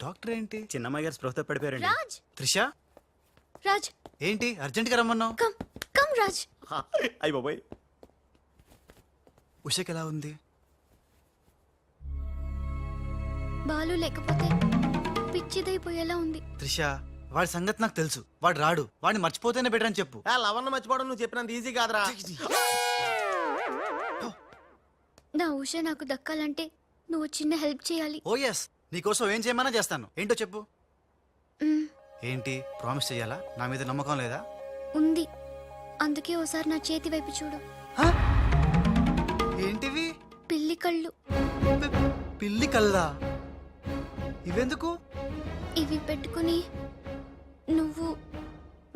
Doctor ఏంటి? చిన్నమ్మాయి గారు స్పృహతో పడిపోయారండి. రాజ్ త్రిష రాజ్ ఏంటి అర్జెంట్ గా రమ్మన్నావు? Come come Raj. అయ్య బాబాయ్, ఉషకి ఎలా ఉంది? బాలు లేకపోతే పిచ్చిదైపోయేలా ఉంది. త్రిష వాడి సంగతి నాకు తెలుసు. వాడు రాడు. వాడిని మర్చిపోతేనే బెటర్ అని చెప్పు. లవన్న మర్చిపోవడం నువ్వు చెప్పినంత ఈజీ కాదురా. నా ఉష నాకు దక్కాలంటే నువ్వు చిన్న హెల్ప్ చేయాలి. ఓ ఎస్, నీకోసం ఏం చేయమన్నా చేస్తాను. ఏంటో చెప్పు. మ్, ఏంటి ప్రామిస్ చెయ్యాలా? నా మీద నమ్మకం లేదా? ఉంది. అందుకే ఓసారి నా చేతి వైపు చూడు. హ? ఏంటివి? పిల్లి కళ్ళు. పిల్లి కల్లా? ఇవెందుకు? ఇవి పెట్టుకుని నువ్వు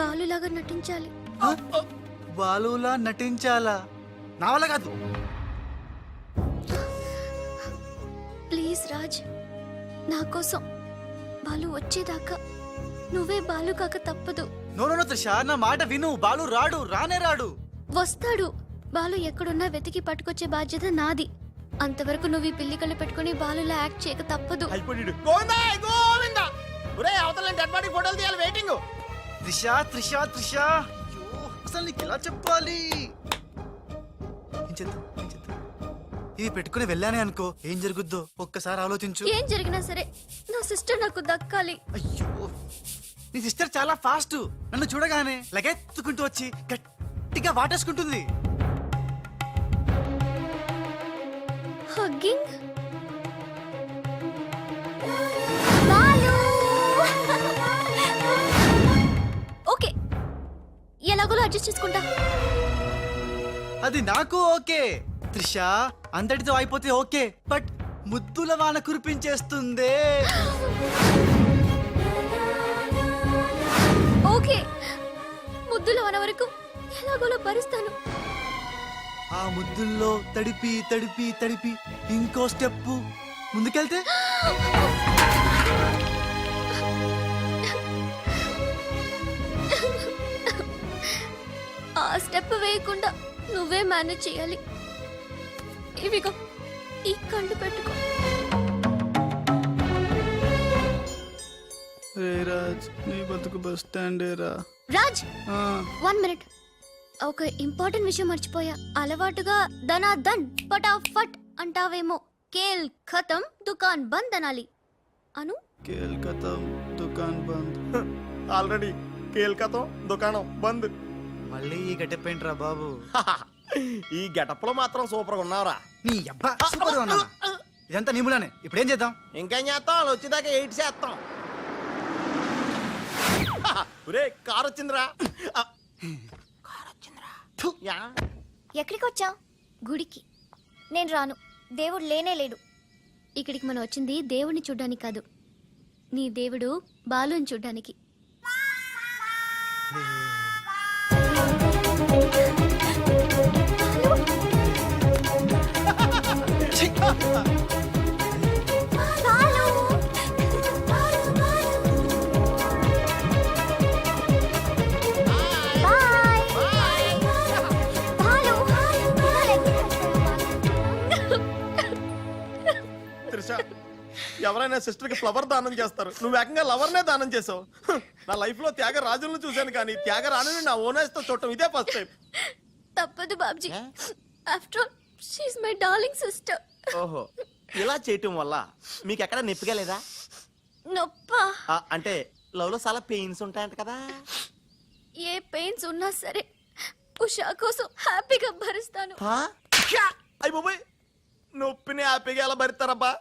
బాలులాగా నటించాలి. హ? బాలులా నటించాలా? నా వల్ల కాదు. ప్లీజ్ రాజ్, నా కోసం బాలు వచ్చేదాకా నువ్వే బాలు కాక తప్పదు. నో నో త్రిష, నా మాట విను. బాలు రాడు, రానే రాడు. వస్తాడు. బాలు ఎక్కడున్నా వెతికి పట్టుకొచ్చే బాధ్యత నాది. అంతవరకు నువ్వు ఈ పిల్లి కళ్ళు పెట్టుకుని బాలులా యాక్ట్ చేయక తప్పదు. అయిపోయాడు. గోవిందా గోవిందా, ఒరేయ్ అవతల డెడ్ బాడీ ఫోటోలు తీయాలి, వెయిటింగ్. త్రిష త్రిష త్రిష, అయ్యో అసలు నీకు ఎలా చెప్పాలి? ఏం చేద్దాం? ఇది పెట్టుకుని వెళ్ళానే అనుకో, ఏం జరుగుద్దో ఒక్కసారి ఆలోచించు. ఏం జరిగినా సరే నా సిస్టర్ నాకు దక్కాలి. అయ్యో, నీ సిస్టర్ చాలా ఫాస్ట్. నన్ను చూడగానే లగెత్తుకుంటూ వచ్చి గట్టిగా వాటేసుకుంటుంది. హగ్గింగ్. బాలు. ఓకే, ఎలాగోలా అడ్జస్ట్ చేసుకుంటా. అది నాకు ఓకే. త్రిష అంతటితో అయిపోతే ఓకే, బట్ ముద్దుల వాన కురిపించేస్తుందే. ఓకే, ముద్దుల వన వరకు ఎలాగోలా భరిస్తాను. ఆ ముద్దుల్లో తడిపి తడిపి తడిపి ఇంకో స్టెప్ ముందుకెళ్తే ఆ స్టెప్ వేయకుండా నువ్వే మేనేజ్ చేయాలి. ఇవిగో ఈ కళ్ళు పెట్టుకో. రాజ్, నీ బతుకు బస్ స్టాండ్ రా. రాజ్, 1 మినిట్. ఒక ఇంపార్టెంట్ విషయం మర్చిపోయా. అలవాటుగా ధనాధన్ ఫటాఫట్ అంటావేమో. కేల్ ఖతం దుకాన్ బంద్ అనాలి. అను. కేల్ ఖతం దుకాన్ బంద్. ఆల్రెడీ కేల్కతో దుకాణం బంద్. మళ్ళీ ఈ గట్టెప్పేంట్రా బాబు? ఈ గెటప్ లో మాత్రం సూపర్ గా ఉన్నావురా. నీ అబ్బా సూపర్ గా ఉన్నానా? ఇదంతా నీములానే. ఇప్పుడు ఏం చేద్దాం? ఇంకేం చేస్తాం? వాళ్ళు వచ్చేదాకా 8 చేస్తాం. ఒరే కార్ వచ్చిందిరా. యా. ఎక్కడికి వచ్చావు? గుడికి. నేను రాను. దేవుడు లేనే లేడు. ఇక్కడికి మనం వచ్చింది దేవుడిని చూడ్డానికి కాదు, నీ దేవుడు బాలుని చూడ్డానికి. ఎవరైనా సిస్టర్ కి ఫ్లవర్ దానం చేస్తారు, నువ్వు ఏకంగా లవర్ నే దానం చేసావు. నా లైఫ్ లో త్యాగరాజులను చూశాను కానీ త్యాగరాణిని నా ఓనర్స్ తో చూడటం ఇదే ఫస్ట్ టైం. తప్పదు Babji. After all she is my darling sister. ఓహో, ఇలా చేయటం వల్ల మీకు ఎక్కడ నొప్పిగా లేదా? నొప్పా? అంటే లవ్ లో చాలా పెయిన్స్ ఉంటాయంట కదా. ఏ పెయిన్స్ ఉన్నా సరే ఉషా కోసం హ్యాపీగా భరిస్తాను. అయ్య బాబోయ్, నొప్పిని హ్యాపీగా ఎలా భరిస్తారబ్బా?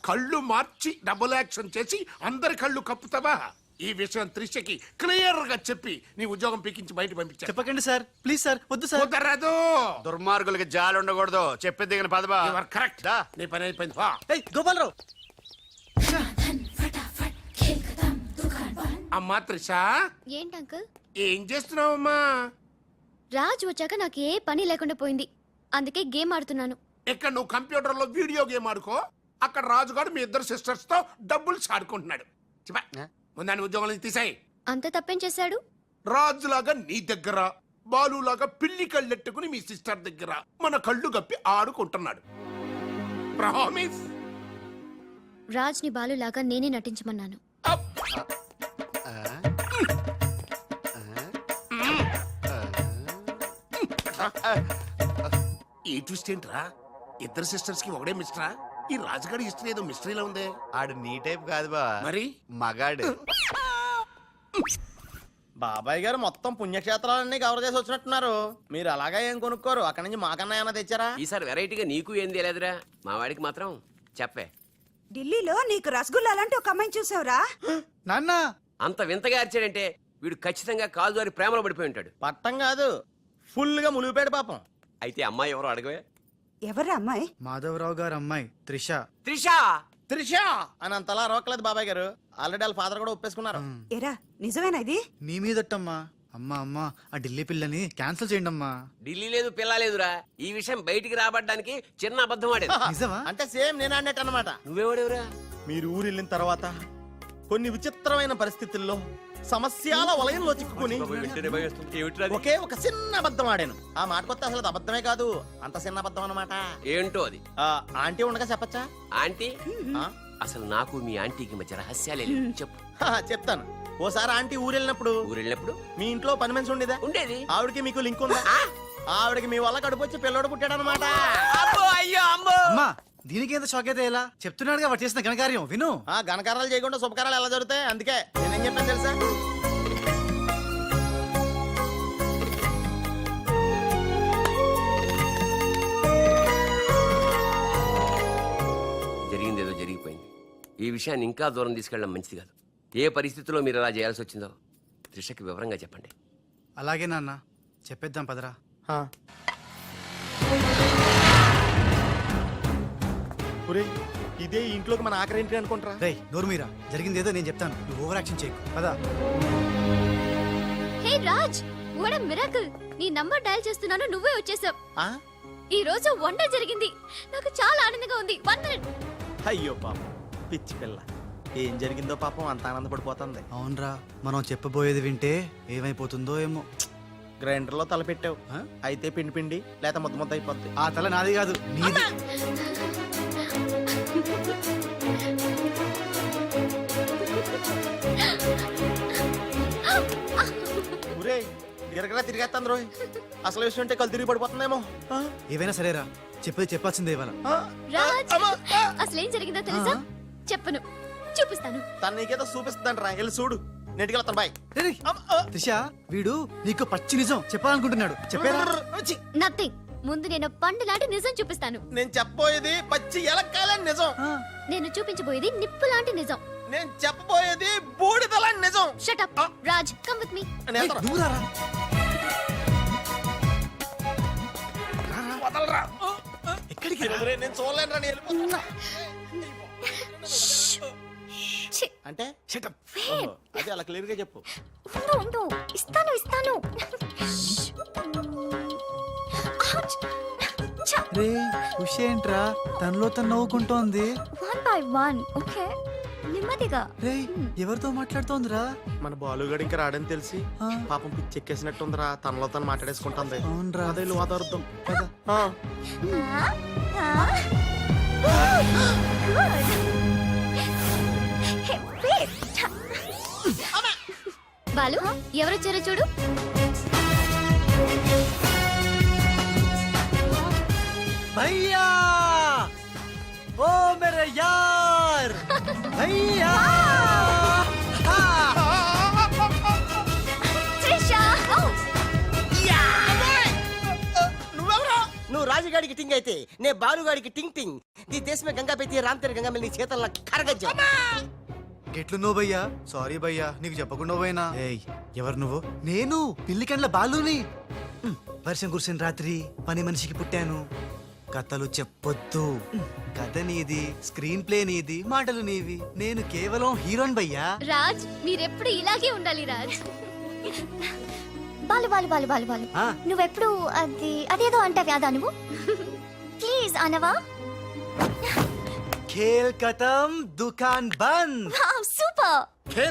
కళ్ళు మార్చి డబుల్ యాక్షన్ చేసి అందరి కళ్ళు కప్పుతావా? ఈ విషయం త్రిషకి క్లియర్ గా చెప్పి నీ ఉద్యోగం పీకించి బయట పంపించా. చెప్పకండి సార్, ప్లీజ్ సార్, వద్దు సార్. కుదరదు. దుర్మార్గులకి జాలి ఉండకూడదు. చెప్పి దిగిన పదబా. You are correct. నీ పని అయిపోయింది. వా. ఏయ్ గోపాలరావు, అమ్మా త్రిష, ఏంటి అంకుల్? ఏం చేస్తున్నావమ్మా? రాజ్ వచ్చాక నాకు ఏ పని లేకుండా పోయింది, అందుకే గేమ్ ఆడుతున్నాను. ఇక్కడ నువ్వు కంప్యూటర్ లో వీడియో గేమ్ ఆడుకో, అక్కడ రాజుగాడు మీ ఇద్దరు సిస్టర్స్ తో డబ్బులు ఆడుకుంటున్నాడు. ముందాన్ని ఉద్యోగం నుంచి తీసాయి. అంత తప్పేం చేశాడు? రాజులాగా నీ దగ్గర, బాలులాగా పిల్లి కళ్ళెట్టుకుని మీ సిస్టర్ దగ్గర మన కళ్ళు గప్పి ఆడుకుంటున్నాడు. ప్రామిస్. రాజ్ ని బాలులాగా నేనే నటించమన్నాను. ఈ ట్విస్ట్ ఏంట్రా? ఇద్దరు సిస్టర్స్ కి ఒకడే మిస్టరా? ఈ రాజుగాడి హిస్టరీ ఏదో మిస్టరీలో ఉందే. ఆడు నీ టైప్ కాదు బా, మరి మగాడు. బాబాయ్ గారు మొత్తం పుణ్యక్షేత్రాలన్నీ కవర్ చేసి వచ్చినట్టున్నారు. మీరు అలాగా ఏం కొనుక్కోరు, అక్కడి నుంచి మాకన్నా ఏమైనా తెచ్చారా? ఈసారి వెరైటీగా నీకు ఏం తెలియదురా, మా వాడికి మాత్రం చెప్పే. ఢిల్లీలో నీకు రసగుల్లా లాంటి ఒక అమ్మాయిని చూసావురా? నాన్న. అంత వింతగా అరిచాడంటే వీడు ఖచ్చితంగా కాలు జారి ప్రేమలో పడిపోయి ఉంటాడు. పట్టం కాదు, ఫుల్ గా ములిగిపోయాడు పాపం. అయితే అమ్మాయి ఎవరో అడగవే. ఎవరా అమ్మాయి? మాధవరావు గారు అమ్మాయి త్రిష. త్రిష. త్రిష అని అంతలా రోకలేదు బాబాయ్ గారు. ఆల్రెడీ వాళ్ళ ఫాదర్ కూడా ఒప్పేసుకున్నారు. ఎరా నిజమేనా ఇది? నీ మీదట్టమ్మా. అమ్మా అమ్మా, ఆ ఢిల్లీ పిల్లని క్యాన్సిల్ చేయండి అమ్మా. ఢిల్లీ లేదు పిల్ల లేదురా, ఈ విషయం బయటికి రాబడ్డానికి చిన్న అబద్ధం ఆడేది. నిజమా? అంటే సేమ్ నేను అన్నట్టు అనమాట. నువ్వేవాడేవురా? మీరు ఊరు వెళ్ళిన తర్వాత కొన్ని విచిత్రమైన పరిస్థితుల్లో సమస్యల వలయంలో చిక్కుకుని ఒకే ఒక చిన్న అబద్ధం ఆడాను. ఆ మాట కొత్త అసలు అది అబద్ధమే కాదు, అంత చిన్న అబద్ధం అన్నమాట. ఏంటో అది? ఆంటీ ఉండగా చెప్పచ్చా? ఆంటీ? అసలు నాకు మీ ఆంటీకి మధ్య రహస్యాలే లేవు. చెప్పు. చెప్తాను. ఓసారి ఆంటీ ఊరు వెళ్ళినప్పుడు మీ ఇంట్లో పని మనిషి ఉండేదా? ఉండేది. ఆవిడకి మీకు లింక్ ఉందా? ఆవిడకి మీ వల్ల కడుపు వచ్చి పిల్లోడు పుట్టాడు అనమాట. అమ్మా, దీనికి ఎంత షాక్ అయితే ఎలా? చెప్తున్నాడుగా వాడు చేసిన ఘనకార్యం విను. ఆ ఘనకారాలు చేయకుండా శుభకారాలు ఎలా జరుగుతాయి? అందుకే నేనేం చెప్పాను తెలుసా? జరిగింది ఏదో జరిగిపోయింది. ఈ విషయాన్ని ఇంకా దూరం తీసుకెళ్ళడం మంచిది కాదు. ఏ పరిస్థితుల్లో మీరు అలా చేయాల్సి వచ్చిందో త్రిషకి వివరంగా చెప్పండి. అలాగే నాన్న, చెప్పేద్దాం పదరా. ఇదే ఈ ఇంట్లోకి మన ఆఖరి ఏంటి అనుకుంటారా? రేయ్ నోరు మీరా, జరిగింది ఏదో నేను చెప్తాను, నువ్వు ఓవర్ యాక్షన్ చేయకు. పదా. హే రాజ్, వాట్ ఎ మిరాకిల్! నీ నంబర్ డయల్ చేస్తున్నాను, నువ్వే వచ్చేసావ్. ఈ రోజు వండర్ జరిగింది, నాకు చాలా ఆనందంగా ఉంది. 1 మినిట్. అయ్యో పాపం పిచ్చి పిల్ల, ఏం జరిగిందో పాపం అంత ఆనందపడిపోతుంది. అవునరా, మనం చెప్పబోయేది వింటే ఏమైపోతుందో ఏమో. గ్రైండర్ లో తల పెట్టావు, అయితే పిండి పిండి లేక ముద్ద ముద్ద అయిపోద్ది. ఆ తల నాది కాదు, నీది. ఊరే గిరగరా తిరిగేస్తాను రోయ్. అసలు విషయం అంటే కళ్ళు తిరిగి పడిపోతుందేమో. ఏవైనా సరేరా, చెప్పేది చెప్పాల్సిందే ఇవాళ. రాజ్, అసలేం జరిగిందో తెలుసా? చెప్పను, చూపిస్తాను. తను నీకేదో చూపిస్తుందంట రా, వెళ్ళి చూడు. నెట్కి వెళ్తాను బాయ్. రేయ్, త్రిష, వీడు నీకు పచ్చి నిజం చెప్పాలనుకుంటున్నాడు. చెప్పేరా? నథింగ్. ముందు నేను పండు లాంటి నిజం చూపిస్తాను. నేను చెప్పబోయేది పచ్చి ఎలక్కాయలని నిజం. నేను చూపించబోయేది నిప్పు లాంటి నిజం. నేను చెప్పబోయేది బూడిదలాంటి నిజం. Shut up Raj, come with me. దూరారా. ఎక్కడికి? నేను చూడలేను రా, నేను వెళ్ళిపోతున్నా. అంటే అదే అలా క్లియర్ గా చెప్పు. ఉండు, ఇస్తాను ఇస్తాను. రే ఏంట్రా, తనలో తను నవ్వుకుంటోంది. 1 by 1, ఓకే? నెమ్మదిగా. రే, ఎవరితో మాట్లాడుతోందిరా? మన బాలుగాడు ఇంకా రాడని తెలిసి పాపం పిచ్చి ఎక్కేసినట్టుందిరా, తనలో తను మాట్లాడేసుకుంటుంది. అవునరా. అదే వాదార్థం. బాలు, ఎవరొచ్చారో చూడు. భయ్యా, ఓ మేరే యార్ భయ్యా. నువ్వు రాజుగాడికి టింగ్ అయితే నే బాలుగాడికి టింగ్ టింగ్. నీ దేశమే గంగా పెట్టి రామ్ తెర గంగా నీ చేతల్లో కరగజ్జా. ఇంకెట్లున్నావు భయ్యా? సారీ భయ్యా, నీకు చెప్పకుండా పోయినా. ఏయ్, ఎవరు నువ్వు? నేను పిల్లికండ్ల బాలుని. వర్షం కురిసిన రాత్రి పని మనిషికి పుట్టాను. కథలు చెప్పొద్దు. కథ నీది, స్క్రీన్ ప్లే నీది, మాటలు నీవి. నేను కేవలం హీరోన్ భయ్యా. రాజ్ మీరెప్పుడు ఇలాగే ఉండాలి రాజ్. బాలు బాలు బాలు బాలు బాలు ఆ. నువ్వెప్పుడు అదేదో అంటావి అదా నువ్వు? ప్లీజ్ అనవా? ఖేల్ ఖతం దుకాన్ బంద్. సూపర్.